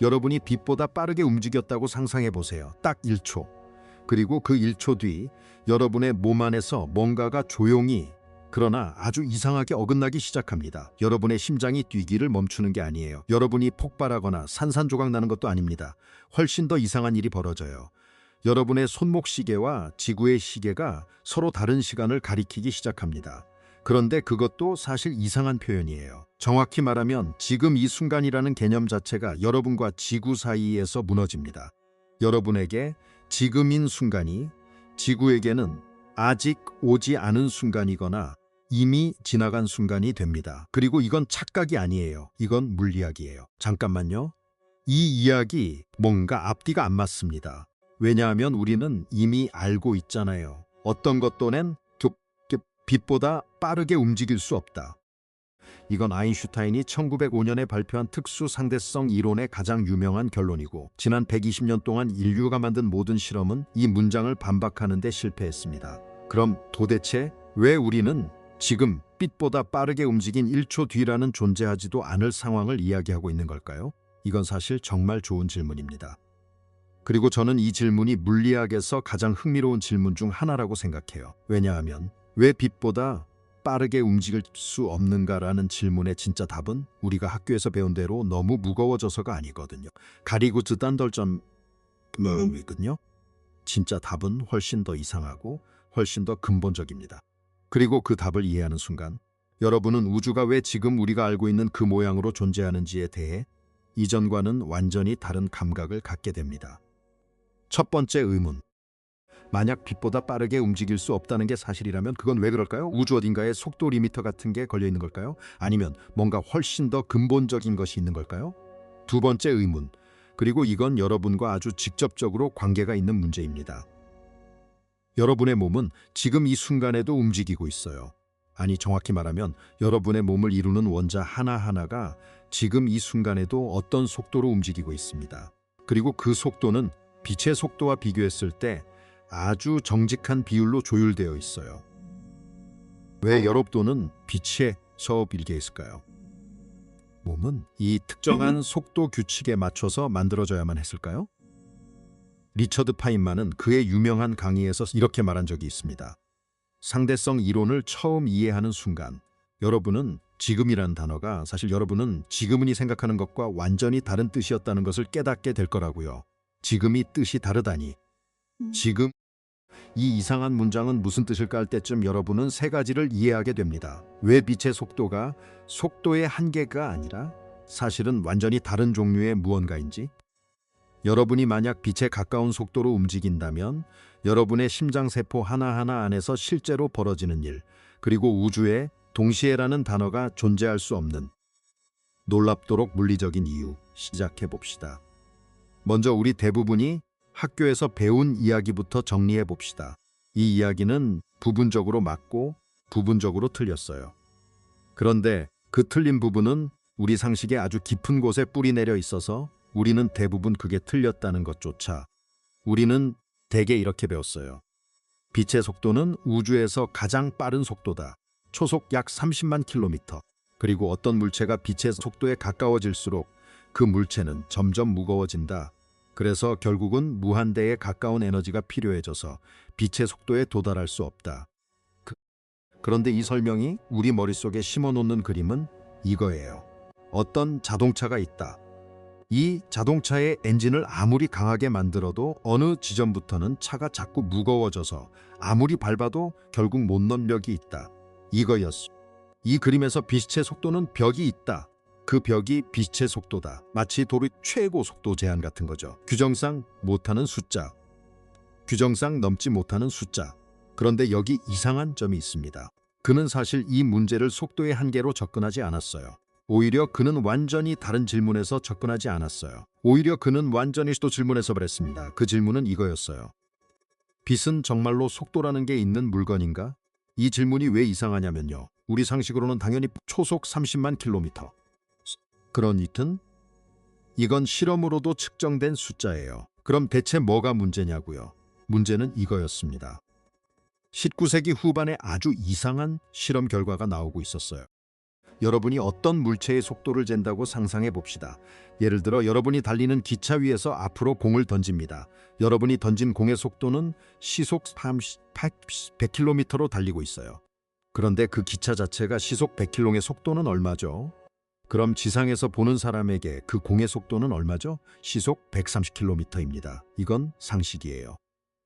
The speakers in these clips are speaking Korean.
여러분이 빛보다 빠르게 움직였다고 상상해 보세요. 딱 1초. 그리고 그 1초 뒤 여러분의 몸 안에서 뭔가가 조용히 그러나 아주 이상하게 어긋나기 시작합니다. 여러분의 심장이 뛰기를 멈추는 게 아니에요. 여러분이 폭발하거나 산산조각 나는 것도 아닙니다. 훨씬 더 이상한 일이 벌어져요. 여러분의 손목 시계와 지구의 시계가 서로 다른 시간을 가리키기 시작합니다. 그런데 그것도 사실 이상한 표현이에요. 정확히 말하면 지금 이 순간이라는 개념 자체가 여러분과 지구 사이에서 무너집니다. 여러분에게 지금인 순간이 지구에게는 아직 오지 않은 순간이거나 이미 지나간 순간이 됩니다. 그리고 이건 착각이 아니에요. 이건 물리학이에요. 잠깐만요. 이 이야기 뭔가 앞뒤가 안 맞습니다. 왜냐하면 우리는 이미 알고 있잖아요. 어떤 것도는 빛보다 빠르게 움직일 수 없다. 이건 아인슈타인이 1905년에 발표한 특수 상대성 이론의 가장 유명한 결론이고 지난 120년 동안 인류가 만든 모든 실험은 이 문장을 반박하는 데 실패했습니다. 그럼 도대체 왜 우리는 지금 빛보다 빠르게 움직인 1초 뒤라는 존재하지도 않을 상황을 이야기하고 있는 걸까요? 이건 사실 정말 좋은 질문입니다. 그리고 저는 이 질문이 물리학에서 가장 흥미로운 질문 중 하나라고 생각해요. 왜냐하면 왜 빛보다 빠르게 움직일 수 없는가라는 질문의 진짜 답은 우리가 학교에서 배운 대로 너무 무거워져서가 아니거든요. 가리고 듣단 덜점이거든요. 진짜 답은 훨씬 더 이상하고 훨씬 더 근본적입니다. 그리고 그 답을 이해하는 순간 여러분은 우주가 왜 지금 우리가 알고 있는 그 모양으로 존재하는지에 대해 이전과는 완전히 다른 감각을 갖게 됩니다. 첫 번째 의문. 만약 빛보다 빠르게 움직일 수 없다는 게 사실이라면 그건 왜 그럴까요? 우주 어딘가에 속도 리미터 같은 게 걸려 있는 걸까요? 아니면 뭔가 훨씬 더 근본적인 것이 있는 걸까요? 두 번째 의문. 그리고 이건 여러분과 아주 직접적으로 관계가 있는 문제입니다. 여러분의 몸은 지금 이 순간에도 움직이고 있어요. 아니, 정확히 말하면 여러분의 몸을 이루는 원자 하나하나가 지금 이 순간에도 어떤 속도로 움직이고 있습니다. 그리고 그 속도는 빛의 속도와 비교했을 때 아주 정직한 비율로 조율되어 있어요. 왜 여러분은 빛에서 빌게 있을까요? 몸은 이 특정한 속도 규칙에 맞춰서 만들어져야만 했을까요? 리처드 파인만은 그의 유명한 강의에서 이렇게 말한 적이 있습니다. 상대성 이론을 처음 이해하는 순간 여러분은 지금이란 단어가 사실 여러분은 지금은이 생각하는 것과 완전히 다른 뜻이었다는 것을 깨닫게 될 거라고요. 지금이 뜻이 다르다니. 지금 이 이상한 문장은 무슨 뜻일까 할 때쯤 여러분은 세 가지를 이해하게 됩니다. 왜 빛의 속도가 속도의 한계가 아니라 사실은 완전히 다른 종류의 무언가인지. 여러분이 만약 빛에 가까운 속도로 움직인다면 여러분의 심장세포 하나하나 안에서 실제로 벌어지는 일, 그리고 우주에 동시에라는 단어가 존재할 수 없는 놀랍도록 물리적인 이유, 시작해 봅시다. 먼저 우리 대부분이 학교에서 배운 이야기부터 정리해 봅시다. 이 이야기는 부분적으로 맞고 부분적으로 틀렸어요. 그런데 그 틀린 부분은 우리 상식의 아주 깊은 곳에 뿌리 내려 있어서 우리는 대부분 그게 틀렸다는 것조차 우리는 대개 이렇게 배웠어요. 빛의 속도는 우주에서 가장 빠른 속도다. 초속 약 30만 킬로미터. 그리고 어떤 물체가 빛의 속도에 가까워질수록 그 물체는 점점 무거워진다. 그래서 결국은 무한대에 가까운 에너지가 필요해져서 빛의 속도에 도달할 수 없다. 그런데 이 설명이 우리 머릿속에 심어놓는 그림은 이거예요. 어떤 자동차가 있다. 이 자동차의 엔진을 아무리 강하게 만들어도 어느 지점부터는 차가 자꾸 무거워져서 아무리 밟아도 결국 못 넘는 벽이 있다. 이거였어. 이 그림에서 빛의 속도는 벽이 있다. 그 벽이 빛의 속도다. 마치 도로의 최고 속도 제한 같은 거죠. 규정상 못하는 숫자. 규정상 넘지 못하는 숫자. 그런데 여기 이상한 점이 있습니다. 그는 사실 이 문제를 속도의 한계로 접근하지 않았어요. 오히려 그는 완전히 다른 질문에서 접근하지 않았어요. 오히려 그는 완전히 또 질문에서 그랬습니다. 그 질문은 이거였어요. 빛은 정말로 속도라는 게 있는 물건인가? 이 질문이 왜 이상하냐면요. 우리 상식으로는 당연히 초속 30만 킬로미터. 그러니튼 이건 실험으로도 측정된 숫자예요. 그럼 대체 뭐가 문제냐고요? 문제는 이거였습니다. 19세기 후반에 아주 이상한 실험 결과가 나오고 있었어요. 여러분이 어떤 물체의 속도를 잰다고 상상해 봅시다. 예를 들어 여러분이 달리는 기차 위에서 앞으로 공을 던집니다. 여러분이 던진 공의 속도는 시속 100km로 달리고 있어요. 그런데 그 기차 자체가 시속 100km의 속도는 얼마죠? 그럼 지상에서 보는 사람에게 그 공의 속도는 얼마죠? 시속 130km입니다. 이건 상식이에요.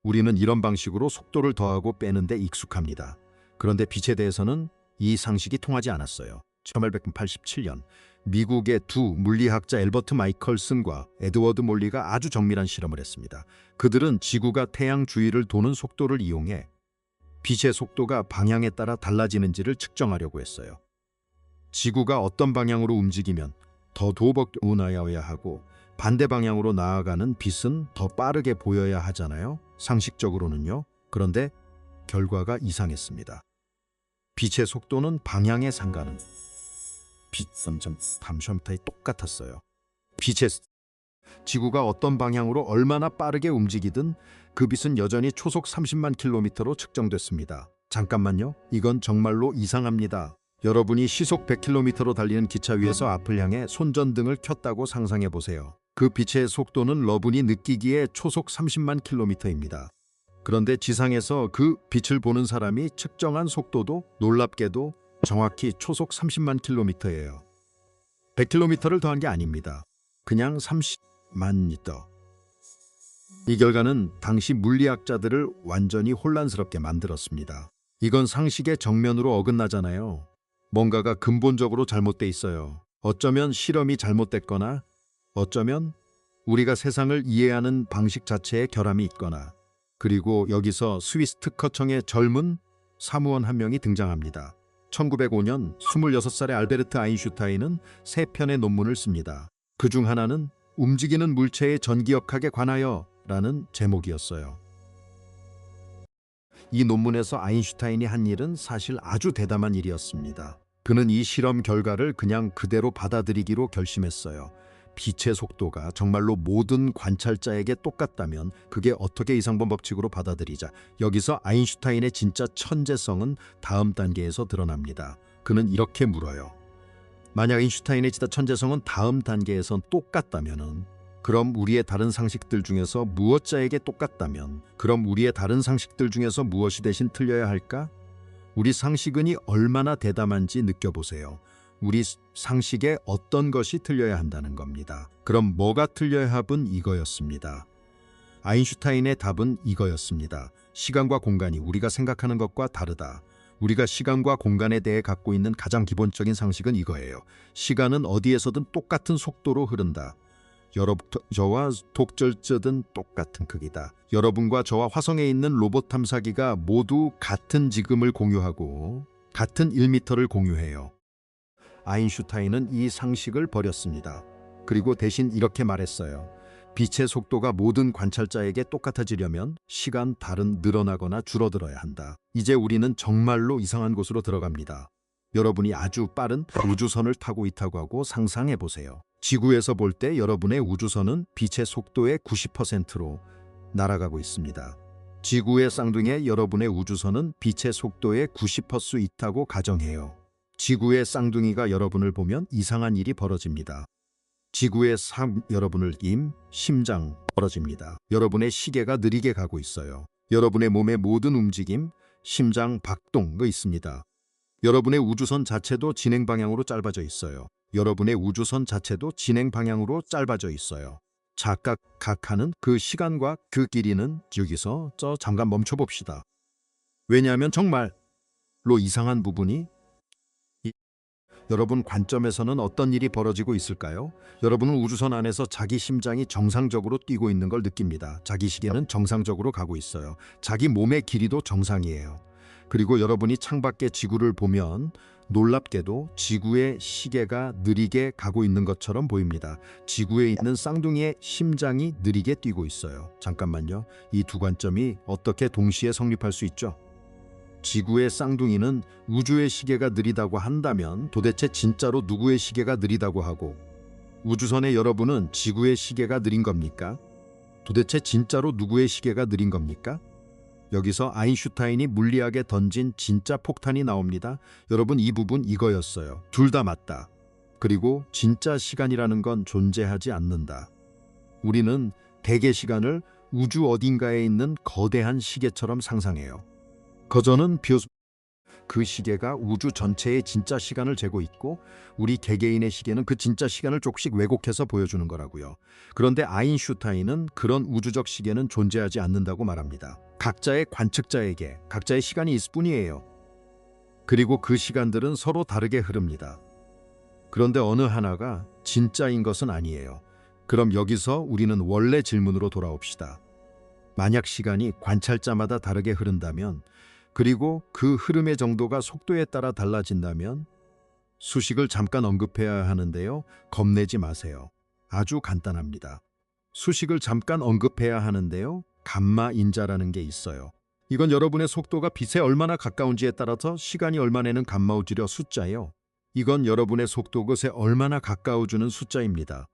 우리는 이런 방식으로 속도를 더하고 빼는 데 익숙합니다. 그런데 빛에 대해서는 이 상식이 통하지 않았어요. 1887년 미국의 두 물리학자 엘버트 마이컬슨과 에드워드 몰리가 아주 정밀한 실험을 했습니다. 그들은 지구가 태양 주위를 도는 속도를 이용해 빛의 속도가 방향에 따라 달라지는지를 측정하려고 했어요. 지구가 어떤 방향으로 움직이면 더 도복운하여야 하고 반대 방향으로 나아가는 빛은 더 빠르게 보여야 하잖아요. 상식적으로는요. 그런데 결과가 이상했습니다. 빛의 속도는 방향에 상관은 빛 잠시만타이 똑같았어요. 지구가 어떤 방향으로 얼마나 빠르게 움직이든 그 빛은 여전히 초속 30만 킬로미터로 측정됐습니다. 잠깐만요. 이건 정말로 이상합니다. 여러분이 시속 100km로 달리는 기차 위에서 앞을 향해 손전등을 켰다고 상상해 보세요. 그 빛의 속도는 여러분이 느끼기에 초속 30만 킬로미터입니다. 그런데 지상에서 그 빛을 보는 사람이 측정한 속도도 놀랍게도 정확히 초속 30만 킬로미터예요. 100km를 더한 게 아닙니다. 그냥 30만 미터. 이 결과는 당시 물리학자들을 완전히 혼란스럽게 만들었습니다. 이건 상식의 정면으로 어긋나잖아요. 뭔가가 근본적으로 잘못돼 있어요. 어쩌면 실험이 잘못됐거나 어쩌면 우리가 세상을 이해하는 방식 자체에 결함이 있거나 그리고 여기서 스위스 특허청의 젊은 사무원 한 명이 등장합니다. 1905년 26살의 알베르트 아인슈타인은 3편의 논문을 씁니다. 그중 하나는 움직이는 물체의 전기역학에 관하여 라는 제목이었어요. 이 논문에서 아인슈타인이 한 일은 사실 아주 대담한 일이었습니다. 그는 이 실험 결과를 그냥 그대로 받아들이기로 결심했어요. 빛의 속도가 정말로 모든 관찰자에게 똑같다면 그게 어떻게 이상범 법칙으로 받아들이자. 여기서 아인슈타인의 진짜 천재성은 다음 단계에서 드러납니다. 그는 이렇게 물어요. 만약 아인슈타인의 진짜 천재성은 다음 단계에선 똑같다면은 그럼 우리의 다른 상식들 중에서 무엇자에게 똑같다면 그럼 우리의 다른 상식들 중에서 무엇이 대신 틀려야 할까? 우리 상식은이 얼마나 대담한지 느껴보세요. 우리 상식에 어떤 것이 틀려야 한다는 겁니다. 그럼 뭐가 틀려야 합은 이거였습니다. 아인슈타인의 답은 이거였습니다. 시간과 공간이 우리가 생각하는 것과 다르다. 우리가 시간과 공간에 대해 갖고 있는 가장 기본적인 상식은 이거예요. 시간은 어디에서든 똑같은 속도로 흐른다. 저와 독절저든 똑같은 크기다. 여러분과 저와 화성에 있는 로봇 탐사기가 모두 같은 지금을 공유하고 같은 1m를 공유해요. 아인슈타인은 이 상식을 버렸습니다. 그리고 대신 이렇게 말했어요. 빛의 속도가 모든 관찰자에게 똑같아지려면 시간 달은 늘어나거나 줄어들어야 한다. 이제 우리는 정말로 이상한 곳으로 들어갑니다. 여러분이 아주 빠른 우주선을 타고 있다고 하고 상상해 보세요. 지구에서 볼 때 여러분의 우주선은 빛의 속도의 90%로 날아가고 있습니다. 지구의 쌍둥이에 여러분의 우주선은 빛의 속도의 90% 있다고 가정해요. 지구의 쌍둥이가 여러분을 보면 이상한 일이 벌어집니다. 지구의 여러분을 심장 벌어집니다. 여러분의 시계가 느리게 가고 있어요. 여러분의 몸의 모든 움직임, 심장 박동이 있습니다. 여러분의 우주선 자체도 진행 방향으로 짧아져 있어요. 여러분의 우주선 자체도 진행 방향으로 짧아져 있어요. 각하는 그 시간과 그 길이는 여기서 잠깐 멈춰 봅시다. 왜냐하면 정말로 이상한 부분이 여러분 관점에서는 어떤 일이 벌어지고 있을까요? 여러분은 우주선 안에서 자기 심장이 정상적으로 뛰고 있는 걸 느낍니다. 자기 시계는 정상적으로 가고 있어요. 자기 몸의 길이도 정상이에요. 그리고 여러분이 창밖에 지구를 보면 놀랍게도 지구의 시계가 느리게 가고 있는 것처럼 보입니다. 지구에 있는 쌍둥이의 심장이 느리게 뛰고 있어요. 잠깐만요. 이 두 관점이 어떻게 동시에 성립할 수 있죠? 지구의 쌍둥이는 우주의 시계가 느리다고 한다면 도대체 진짜로 누구의 시계가 느리다고 하고 우주선의 여러분은 지구의 시계가 느린 겁니까? 도대체 진짜로 누구의 시계가 느린 겁니까? 여기서 아인슈타인이 물리학에 던진 진짜 폭탄이 나옵니다. 여러분, 이 부분 이거였어요. 둘 다 맞다. 그리고 진짜 시간이라는 건 존재하지 않는다. 우리는 대개 시간을 우주 어딘가에 있는 거대한 시계처럼 상상해요. 거저는 비오스 그 시계가 우주 전체의 진짜 시간을 재고 있고 우리 개개인의 시계는 그 진짜 시간을 조금씩 왜곡해서 보여주는 거라고요. 그런데 아인슈타인은 그런 우주적 시계는 존재하지 않는다고 말합니다. 각자의 관측자에게 각자의 시간이 있을 뿐이에요. 그리고 그 시간들은 서로 다르게 흐릅니다. 그런데 어느 하나가 진짜인 것은 아니에요. 그럼 여기서 우리는 원래 질문으로 돌아옵시다. 만약 시간이 관찰자마다 다르게 흐른다면, 그리고 그 흐름의 정도가 속도에 따라 달라진다면 수식을 잠깐 언급해야 하는데요. 겁내지 마세요. 아주 간단합니다. 수식을 잠깐 언급해야 하는데요. 감마 인자라는 게 있어요. 이건 여러분의 속도가 빛에 얼마나 가까운지에 따라서 시간이 얼마내는 감마우주려 숫자예요. 이건 여러분의 속도 것에 얼마나 가까워주는 숫자입니다.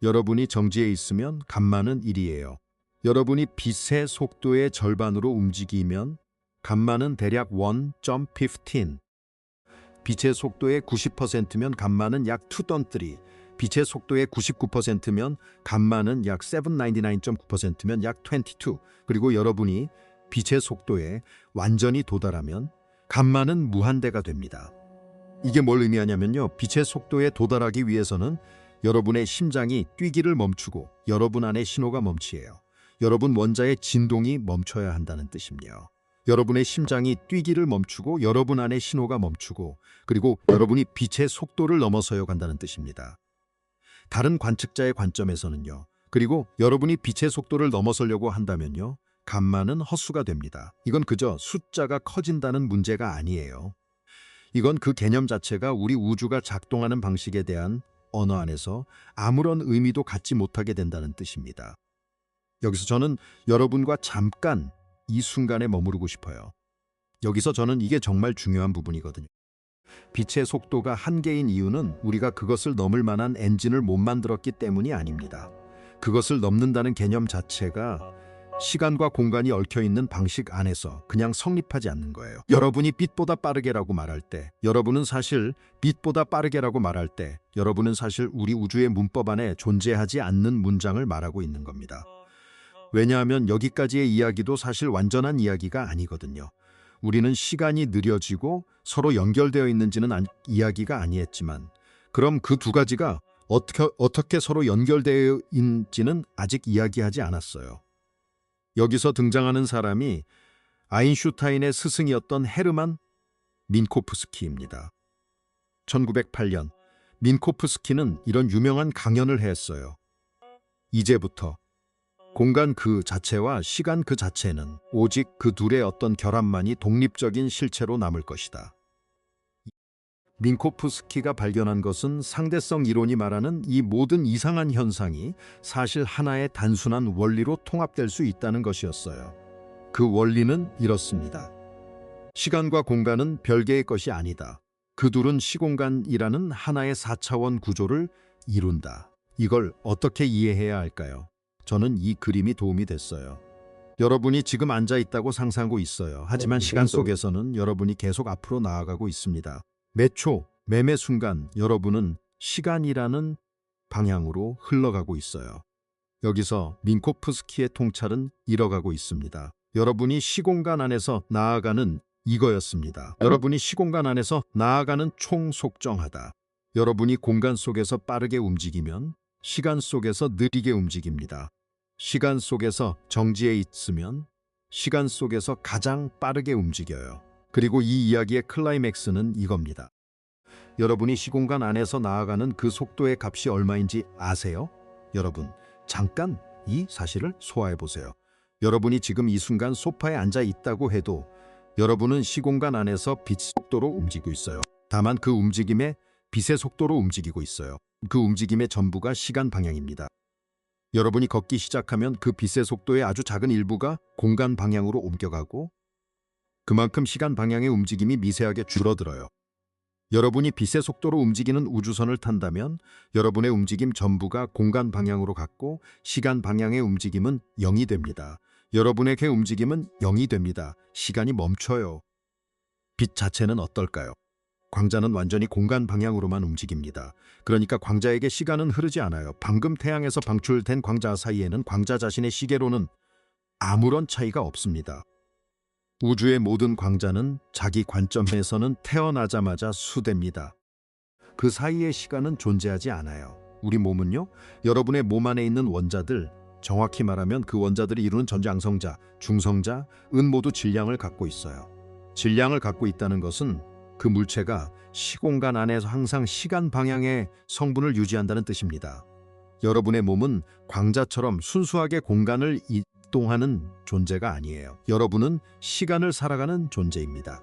여러분이 정지에 있으면 감마는 1이에요. 여러분이 빛의 속도의 절반으로 움직이면 감마는 대략 1.15. 빛의 속도의 90%면 감마는 약 2.3. 빛의 속도의 99%면 감마는 약 799.9%면 약 22. 그리고 여러분이 빛의 속도에 완전히 도달하면 감마는 무한대가 됩니다. 이게 뭘 의미하냐면요. 빛의 속도에 도달하기 위해서는 여러분의 심장이 뛰기를 멈추고 여러분 안의 신호가 멈추어요. 여러분 원자의 진동이 멈춰야 한다는 뜻이며, 여러분의 심장이 뛰기를 멈추고 여러분 안의 신호가 멈추고, 그리고 여러분이 빛의 속도를 넘어서야 한다는 뜻입니다. 다른 관측자의 관점에서는요. 그리고 여러분이 빛의 속도를 넘어서려고 한다면요. 감마는 헛수가 됩니다. 이건 그저 숫자가 커진다는 문제가 아니에요. 이건 그 개념 자체가 우리 우주가 작동하는 방식에 대한 언어 안에서 아무런 의미도 갖지 못하게 된다는 뜻입니다. 여기서 저는 여러분과 잠깐 이 순간에 머무르고 싶어요. 여기서 저는 이게 정말 중요한 부분이거든요. 빛의 속도가 한계인 이유는 우리가 그것을 넘을 만한 엔진을 못 만들었기 때문이 아닙니다. 그것을 넘는다는 개념 자체가 시간과 공간이 얽혀있는 방식 안에서 그냥 성립하지 않는 거예요. 여러분이 빛보다 빠르게라고 말할 때, 여러분은 사실 빛보다 빠르게라고 말할 때, 여러분은 사실 우리 우주의 문법 안에 존재하지 않는 문장을 말하고 있는 겁니다. 왜냐하면 여기까지의 이야기도 사실 완전한 이야기가 아니거든요. 우리는 시간이 느려지고 서로 연결되어 있는지는 이야기가 아니었지만, 그럼 그 두 가지가 어떻게 서로 연결되어 있는지는 아직 이야기하지 않았어요. 여기서 등장하는 사람이 아인슈타인의 스승이었던 헤르만 민코프스키입니다. 1908년 민코프스키는 이런 유명한 강연을 했어요. 이제부터 공간 그 자체와 시간 그 자체는 오직 그 둘의 어떤 결합만이 독립적인 실체로 남을 것이다. 민코프스키가 발견한 것은 상대성 이론이 말하는 이 모든 이상한 현상이 사실 하나의 단순한 원리로 통합될 수 있다는 것이었어요. 그 원리는 이렇습니다. 시간과 공간은 별개의 것이 아니다. 그 둘은 시공간이라는 하나의 4차원 구조를 이룬다. 이걸 어떻게 이해해야 할까요? 저는 이 그림이 도움이 됐어요. 여러분이 지금 앉아 있다고 상상하고 있어요. 하지만 시간 속에서는 여러분이 계속 앞으로 나아가고 있습니다. 매 초, 매매 순간 여러분은 시간이라는 방향으로 흘러가고 있어요. 여기서 민코프스키의 통찰은 이뤄가고 있습니다. 여러분이 시공간 안에서 나아가는 이거였습니다. 여러분이 시공간 안에서 나아가는 총속정하다. 여러분이 공간 속에서 빠르게 움직이면 시간 속에서 느리게 움직입니다. 시간 속에서 정지해 있으면 시간 속에서 가장 빠르게 움직여요. 그리고 이 이야기의 클라이맥스는 이겁니다. 여러분이 시공간 안에서 나아가는 그 속도의 값이 얼마인지 아세요? 여러분, 잠깐 이 사실을 소화해 보세요. 여러분이 지금 이 순간 소파에 앉아 있다고 해도 여러분은 시공간 안에서 빛 속도로 움직이고 있어요. 다만 그 움직임에 빛의 속도로 움직이고 있어요. 그 움직임의 전부가 시간 방향입니다. 여러분이 걷기 시작하면 그 빛의 속도의 아주 작은 일부가 공간 방향으로 옮겨가고 그만큼 시간 방향의 움직임이 미세하게 줄어들어요. 여러분이 빛의 속도로 움직이는 우주선을 탄다면 여러분의 움직임 전부가 공간 방향으로 갔고 시간 방향의 움직임은 0이 됩니다. 여러분에게 움직임은 0이 됩니다. 시간이 멈춰요. 빛 자체는 어떨까요? 광자는 완전히 공간 방향으로만 움직입니다. 그러니까 광자에게 시간은 흐르지 않아요. 방금 태양에서 방출된 광자 사이에는 광자 자신의 시계로는 아무런 차이가 없습니다. 우주의 모든 광자는 자기 관점에서는 태어나자마자 수됩니다. 그 사이의 시간은 존재하지 않아요. 우리 몸은요, 여러분의 몸 안에 있는 원자들, 정확히 말하면 그 원자들이 이루는 전장성자, 중성자, 은 모두 질량을 갖고 있어요. 질량을 갖고 있다는 것은 그 물체가 시공간 안에서 항상 시간 방향의 성분을 유지한다는 뜻입니다. 여러분의 몸은 광자처럼 순수하게 공간을 이동하는 존재가 아니에요. 여러분은 시간을 살아가는 존재입니다.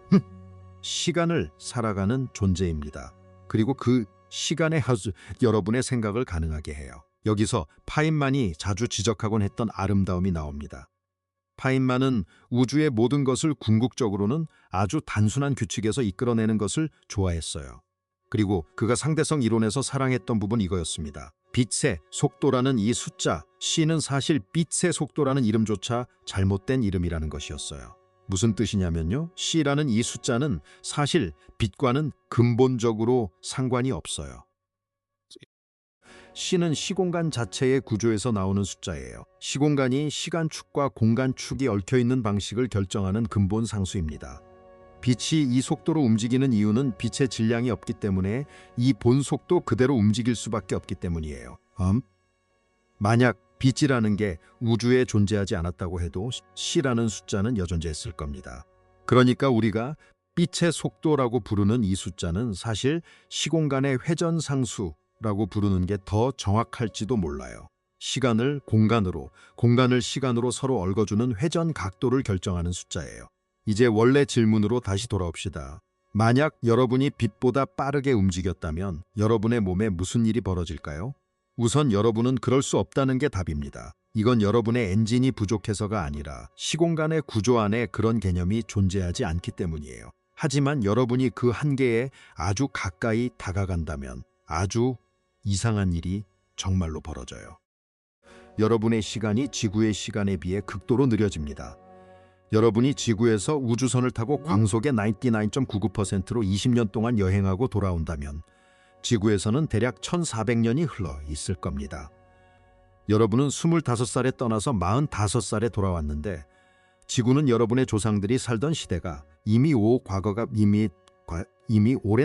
시간을 살아가는 존재입니다. 그리고 그 시간의 하수 여러분의 생각을 가능하게 해요. 여기서 파인만이 자주 지적하곤 했던 아름다움이 나옵니다. 파인만은 우주의 모든 것을 궁극적으로는 아주 단순한 규칙에서 이끌어내는 것을 좋아했어요. 그리고 그가 상대성 이론에서 사랑했던 부분 이거였습니다. 빛의 속도라는 이 숫자, C는 사실 빛의 속도라는 이름조차 잘못된 이름이라는 것이었어요. 무슨 뜻이냐면요. C라는 이 숫자는 사실 빛과는 근본적으로 상관이 없어요. C는 시공간 자체의 구조에서 나오는 숫자예요. 시공간이 시간축과 공간축이 얽혀있는 방식을 결정하는 근본 상수입니다. 빛이 이 속도로 움직이는 이유는 빛의 질량이 없기 때문에 이 본 속도 그대로 움직일 수밖에 없기 때문이에요. 만약 빛이라는 게 우주에 존재하지 않았다고 해도 C라는 숫자는 여존재했을 겁니다. 그러니까 우리가 빛의 속도라고 부르는 이 숫자는 사실 시공간의 회전상수라고 부르는 게 더 정확할지도 몰라요. 시간을 공간으로, 공간을 시간으로 서로 얽어주는 회전 각도를 결정하는 숫자예요. 이제 원래 질문으로 다시 돌아옵시다. 만약 여러분이 빛보다 빠르게 움직였다면 여러분의 몸에 무슨 일이 벌어질까요? 우선 여러분은 그럴 수 없다는 게 답입니다. 이건 여러분의 엔진이 부족해서가 아니라 시공간의 구조 안에 그런 개념이 존재하지 않기 때문이에요. 하지만 여러분이 그 한계에 아주 가까이 다가간다면 아주 이상한 일이 정말로 벌어져요. 여러분의 시간이 지구의 시간에 비해 극도로 느려집니다. 여러분이 지구에서 우주선을 타고 광속의 99.99%로 20년 동안 여행하고 돌아온다면 지구에서는 대략 1400년이 흘러 있을 겁니다. 여러분은 25살에 떠나서 45살에 돌아왔는데 지구는 여러분의 조상들이 살던 시대가 이미 오랜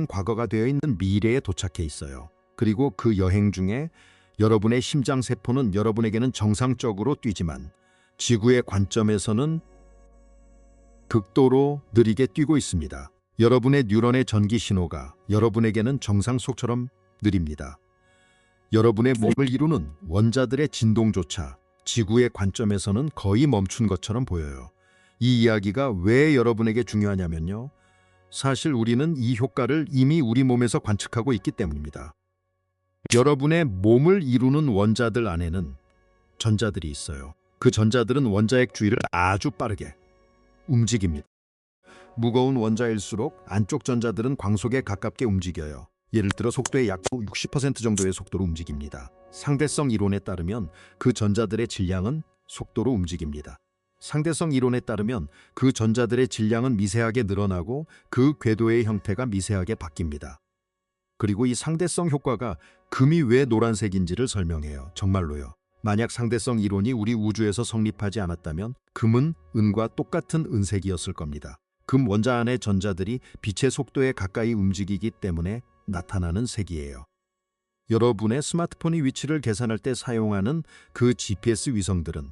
과거가 되어 있는 미래에 도착해 있어요. 그리고 그 여행 중에 여러분의 심장세포는 여러분에게는 정상적으로 뛰지만 지구의 관점에서는 극도로 느리게 뛰고 있습니다. 여러분의 뉴런의 전기 신호가 여러분에게는 정상 속처럼 느립니다. 여러분의 몸을 이루는 원자들의 진동조차 지구의 관점에서는 거의 멈춘 것처럼 보여요. 이 이야기가 왜 여러분에게 중요하냐면요. 사실 우리는 이 효과를 이미 우리 몸에서 관측하고 있기 때문입니다. 여러분의 몸을 이루는 원자들 안에는 전자들이 있어요. 그 전자들은 원자핵 주위를 아주 빠르게 움직입니다. 무거운 원자일수록 안쪽 전자들은 광속에 가깝게 움직여요. 예를 들어 속도의 약 60% 정도의 속도로 움직입니다. 상대성 이론에 따르면 그 전자들의 질량은 속도로 움직입니다. 상대성 이론에 따르면 그 전자들의 질량은 미세하게 늘어나고 그 궤도의 형태가 미세하게 바뀝니다. 그리고 이 상대성 효과가 금이 왜 노란색인지를 설명해요. 정말로요. 만약 상대성 이론이 우리 우주에서 성립하지 않았다면 금은 은과 똑같은 은색이었을 겁니다. 금 원자 안의 전자들이 빛의 속도에 가까이 움직이기 때문에 나타나는 색이에요. 여러분의 스마트폰의 위치를 계산할 때 사용하는 그 GPS 위성들은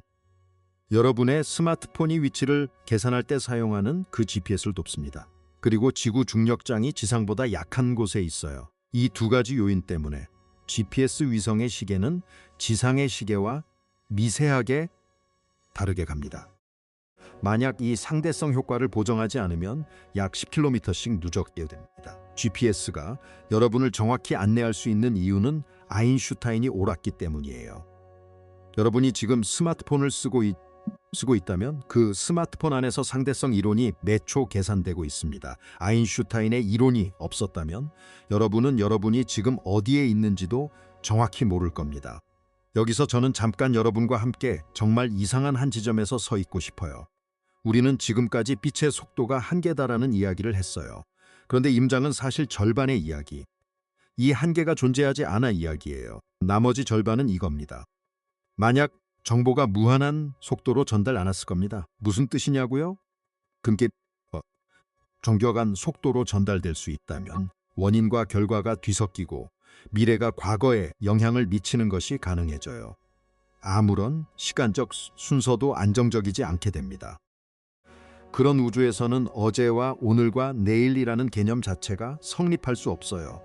여러분의 스마트폰의 위치를 계산할 때 사용하는 그 GPS를 돕습니다. 그리고 지구 중력장이 지상보다 약한 곳에 있어요. 이 두 가지 요인 때문에 GPS 위성의 시계는 지상의 시계와 미세하게 다르게 갑니다. 만약 이 상대성 효과를 보정하지 않으면 약 10km씩 누적되게 됩니다. GPS가 여러분을 정확히 안내할 수 있는 이유는 아인슈타인이 옳았기 때문이에요. 여러분이 지금 스마트폰을 쓰고 있다면 그 스마트폰 안에서 상대성 이론이 매초 계산되고 있습니다. 아인슈타인의 이론이 없었다면 여러분이 지금 어디에 있는지도 정확히 모를 겁니다. 여기서 저는 잠깐 여러분과 함께 정말 이상한 한 지점에서 서 있고 싶어요. 우리는 지금까지 빛의 속도가 한계다라는 이야기를 했어요. 그런데 임장은 사실 절반의 이야기, 이 한계가 존재하지 않아 이야기예요. 나머지 절반은 이겁니다. 만약 정보가 무한한 속도로 전달 안 했을 겁니다. 무슨 뜻이냐고요? 그게 정교한 속도로 전달될 수 있다면 원인과 결과가 뒤섞이고 미래가 과거에 영향을 미치는 것이 가능해져요. 아무런 시간적 순서도 안정적이지 않게 됩니다. 그런 우주에서는 어제와 오늘과 내일이라는 개념 자체가 성립할 수 없어요.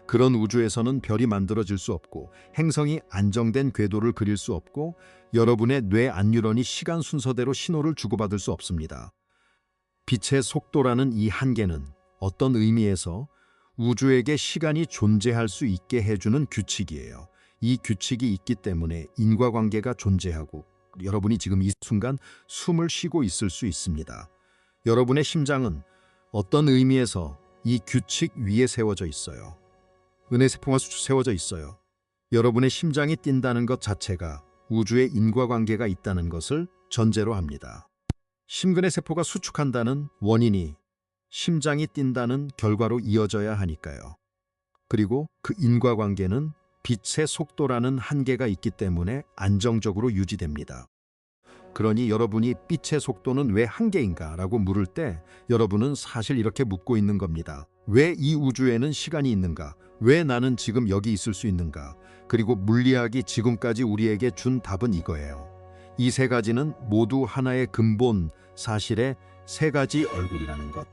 그런 우주에서는 별이 만들어질 수 없고 행성이 안정된 궤도를 그릴 수 없고 여러분의 뇌 안뉴런이 시간 순서대로 신호를 주고받을 수 없습니다. 빛의 속도라는 이 한계는 어떤 의미에서 우주에게 시간이 존재할 수 있게 해주는 규칙이에요. 이 규칙이 있기 때문에 인과관계가 존재하고 여러분이 지금 이 순간 숨을 쉬고 있을 수 있습니다. 여러분의 심장은 어떤 의미에서 이 규칙 위에 세워져 있어요. 은혜세포가 세워져 있어요. 여러분의 심장이 뛴다는 것 자체가 우주에 인과관계가 있다는 것을 전제로 합니다. 심근의 세포가 수축한다는 원인이 심장이 뛴다는 결과로 이어져야 하니까요. 그리고 그 인과관계는 빛의 속도라는 한계가 있기 때문에 안정적으로 유지됩니다. 그러니 여러분이 빛의 속도는 왜 한계인가 라고 물을 때 여러분은 사실 이렇게 묻고 있는 겁니다. 왜 이 우주에는 시간이 있는가? 왜 나는 지금 여기 있을 수 있는가? 그리고 물리학이 지금까지 우리에게 준 답은 이거예요. 이 세 가지는 모두 하나의 근본 사실의 세 가지 얼굴이라는 것.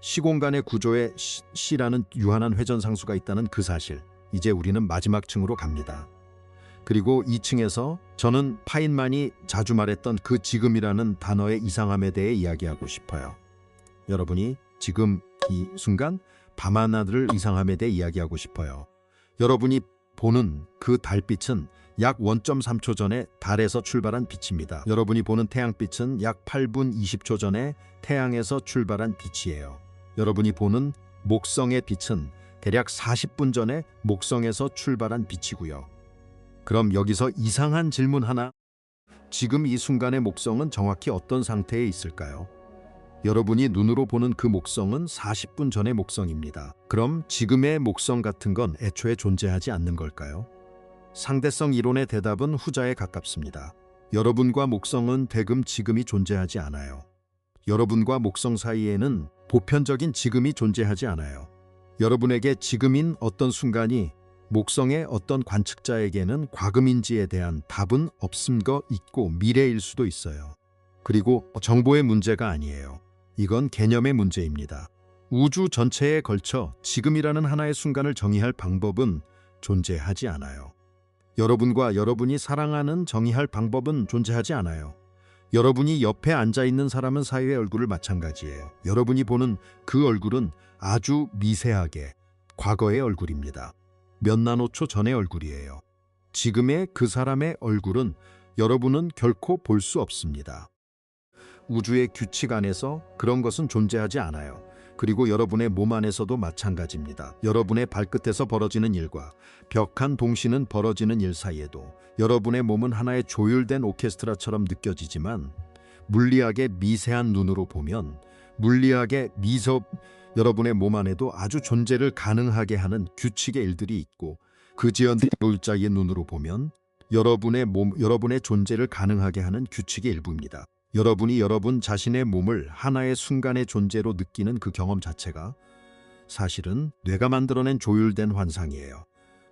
시공간의 구조에 C라는 유한한 회전상수가 있다는 그 사실. 이제 우리는 마지막 층으로 갑니다. 그리고 2층에서 저는 파인만이 자주 말했던 그 지금이라는 단어의 이상함에 대해 이야기하고 싶어요. 여러분이 지금 이 순간 밤하늘의 이상함에 대해 이야기하고 싶어요. 여러분이 보는 그 달빛은 약 1.3초 전에 달에서 출발한 빛입니다. 여러분이 보는 태양빛은 약 8분 20초 전에 태양에서 출발한 빛이에요. 여러분이 보는 목성의 빛은 대략 40분 전에 목성에서 출발한 빛이고요. 그럼 여기서 이상한 질문 하나. 지금 이 순간의 목성은 정확히 어떤 상태에 있을까요? 여러분이 눈으로 보는 그 목성은 40분 전의 목성입니다. 그럼 지금의 목성 같은 건 애초에 존재하지 않는 걸까요? 상대성 이론의 대답은 후자에 가깝습니다. 여러분과 목성은 대금 지금이 존재하지 않아요. 여러분과 목성 사이에는 보편적인 지금이 존재하지 않아요. 여러분에게 지금인 어떤 순간이 목성의 어떤 관측자에게는 과금인지에 대한 답은 없음거 있고 미래일 수도 있어요. 그리고 정보의 문제가 아니에요. 이건 개념의 문제입니다. 우주 전체에 걸쳐 지금이라는 하나의 순간을 정의할 방법은 존재하지 않아요. 여러분과 여러분이 사랑하는 정의할 방법은 존재하지 않아요. 여러분이 옆에 앉아있는 사람은 사이의 얼굴을 마찬가지예요. 여러분이 보는 그 얼굴은 아주 미세하게 과거의 얼굴입니다. 몇 나노초 전의 얼굴이에요. 지금의 그 사람의 얼굴은 여러분은 결코 볼 수 없습니다. 우주의 규칙 안에서 그런 것은 존재하지 않아요. 그리고 여러분의 몸 안에서도 마찬가지입니다. 여러분의 발끝에서 벌어지는 일과 벽한 동시는 벌어지는 일 사이에도 여러분의 몸은 하나의 조율된 오케스트라처럼 느껴지지만 물리학의 미세한 눈으로 보면 물리학의 여러분의 몸 안에도 아주 존재를 가능하게 하는 규칙의 일들이 있고 그 지연된 물자의 눈으로 보면 여러분의 존재를 가능하게 하는 규칙의 일부입니다. 여러분이 여러분 자신의 몸을 하나의 순간의 존재로 느끼는 그 경험 자체가 사실은 뇌가 만들어낸 조율된 환상이에요.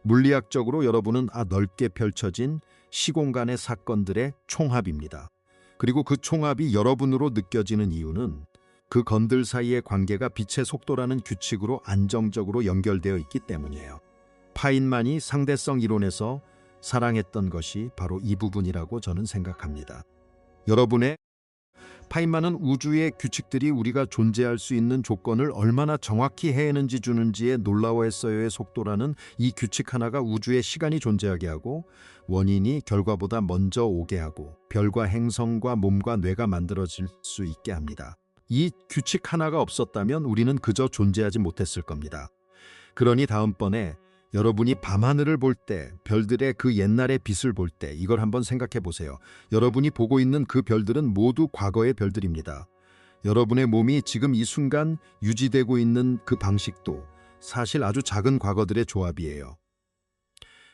물리학적으로 여러분은 넓게 펼쳐진 시공간의 사건들의 총합입니다. 그리고 그 총합이 여러분으로 느껴지는 이유는 그 건들 사이의 관계가 빛의 속도라는 규칙으로 안정적으로 연결되어 있기 때문이에요. 파인만이 상대성 이론에서 사랑했던 것이 바로 이 부분이라고 저는 생각합니다. 파인만은 우주의 규칙들이 우리가 존재할 수 있는 조건을 얼마나 정확히 해내는지 주는지에 놀라워했어요의 속도라는 이 규칙 하나가 우주에 시간이 존재하게 하고 원인이 결과보다 먼저 오게 하고 별과 행성과 몸과 뇌가 만들어질 수 있게 합니다. 이 규칙 하나가 없었다면 우리는 그저 존재하지 못했을 겁니다. 그러니 다음번에 여러분이 밤하늘을 볼 때, 별들의 그 옛날의 빛을 볼 때 이걸 한번 생각해 보세요. 여러분이 보고 있는 그 별들은 모두 과거의 별들입니다. 여러분의 몸이 지금 이 순간 유지되고 있는 그 방식도 사실 아주 작은 과거들의 조합이에요.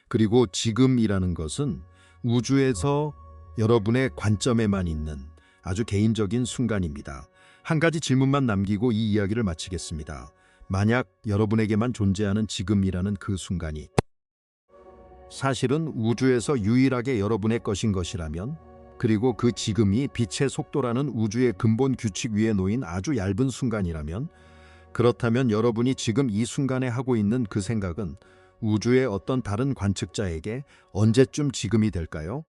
그리고 지금이라는 것은 우주에서 여러분의 관점에만 있는 아주 개인적인 순간입니다. 한 가지 질문만 남기고 이 이야기를 마치겠습니다. 만약 여러분에게만 존재하는 지금이라는 그 순간이 사실은 우주에서 유일하게 여러분의 것인 것이라면, 그리고 그 지금이 빛의 속도라는 우주의 근본 규칙 위에 놓인 아주 얇은 순간이라면, 그렇다면 여러분이 지금 이 순간에 하고 있는 그 생각은 우주의 어떤 다른 관측자에게 언제쯤 지금이 될까요?